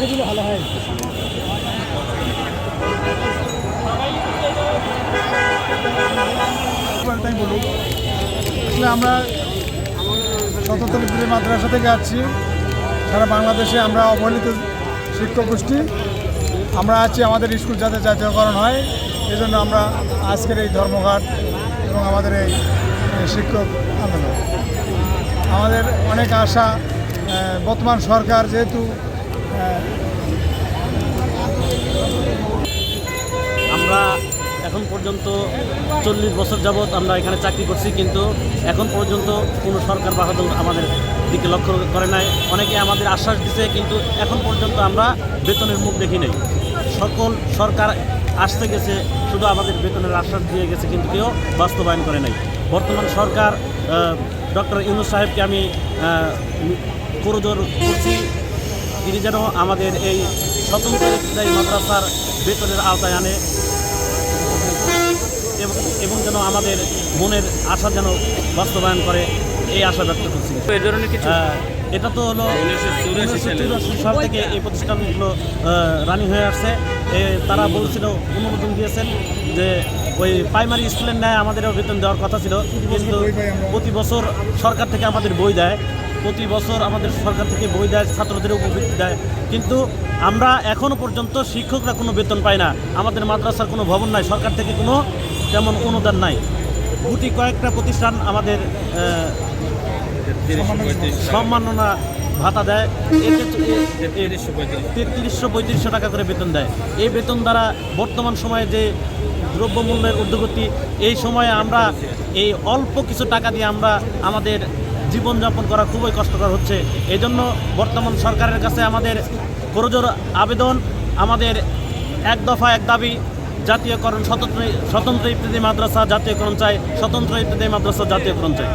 সেগুলো ভালো হয়। আসলে আমরা শততলী মাদ্রাসা থেকে আসছি। সারা বাংলাদেশে আমরা অবহেলিত শিক্ষক গোষ্ঠী। আমরা আছি আমাদের স্কুল যাতে জাতীয়করণ হয়, এজন্য আমরা আজকের এই ধর্মঘট এবং আমাদের এই শিক্ষক আন্দোলন। আমাদের অনেক আশা, বর্তমান সরকার যেহেতু আমরা এখন পর্যন্ত 40 বছর যাবৎ আমরা এখানে চাকরি করছি, কিন্তু এখন পর্যন্ত কোনো সরকার বাহাদুর আমাদের দিকে লক্ষ্য করে নাই। অনেকে আমাদের আশ্বাস দিছে, কিন্তু এখন পর্যন্ত আমরা বেতনের মুখ দেখি নাই। সকল সরকার আসতে গেছে, শুধু আমাদের বেতনের আশ্বাস দিয়ে গেছে, কিন্তু কেউ বাস্তবায়ন করে নাই। বর্তমান সরকার ডক্টর ইউনূস সাহেবকে আমি করজোর করছি, তিনি যেন আমাদের এই স্বতন্ত্র ইবতেদায়ী মাদ্রাসার বেতনের আওতায় আনে এবং যেন আমাদের মনের আশা যেন বাস্তবায়ন করে, এই আশা ব্যক্ত করছি। এই ধরনের কিছু এটা তো হলো 1984 সাল থেকে এই প্রতিষ্ঠানগুলো রানিং হয়ে আসছে। তারা বলছিল, অনুমোদন দিয়েছেন যে ওই প্রাইমারি স্কুলের ন্যায় আমাদেরও বেতন দেওয়ার কথা ছিল, কিন্তু প্রতি বছর সরকার থেকে আমাদের বই দেয়, প্রতি বছর আমাদের সরকার থেকে বই দেয়, ছাত্রদের উপবৃত্তি দেয়, কিন্তু আমরা এখনও পর্যন্ত শিক্ষকরা কোনো বেতন পাই না। আমাদের মাদ্রাসার কোনো ভবন নাই, সরকার থেকে কোনো তেমন অনুদান নাই। গুটি কয়েকটা প্রতিষ্ঠান আমাদের সম্মাননা ভাতা দেয়, 3335 টাকা করে বেতন দেয়। এই বেতন দ্বারা বর্তমান সময়ে যে দ্রব্যমূল্যের ঊর্ধ্বগতি, এই সময়ে আমরা এই অল্প কিছু টাকা দিয়ে আমরা আমাদের জীবনযাপন করা খুবই কষ্টকর হচ্ছে। এই জন্য বর্তমান সরকারের কাছে আমাদের করজোর আবেদন, আমাদের এক দফা এক দাবি, জাতীয়করণ, স্বতন্ত্র ইবতেদায়ী মাদ্রাসা জাতীয়করণ চাই, স্বতন্ত্র ইবতেদায়ী মাদ্রাসা জাতীয়করণ চাই।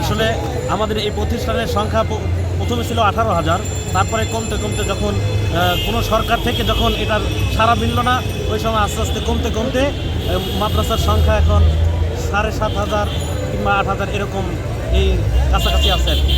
আসলে আমাদের এই প্রতিষ্ঠানের সংখ্যা প্রথমে ছিল 18,000, তারপরে কমতে কমতে যখন কোনো সরকার থেকে যখন এটার সাড়া মিলল না, ওই সময় আস্তে আস্তে কমতে কমতে মাদ্রাসার সংখ্যা এখন 7,500 কিংবা 8,000 এরকম এই কাছাকাছি আছে আর কি।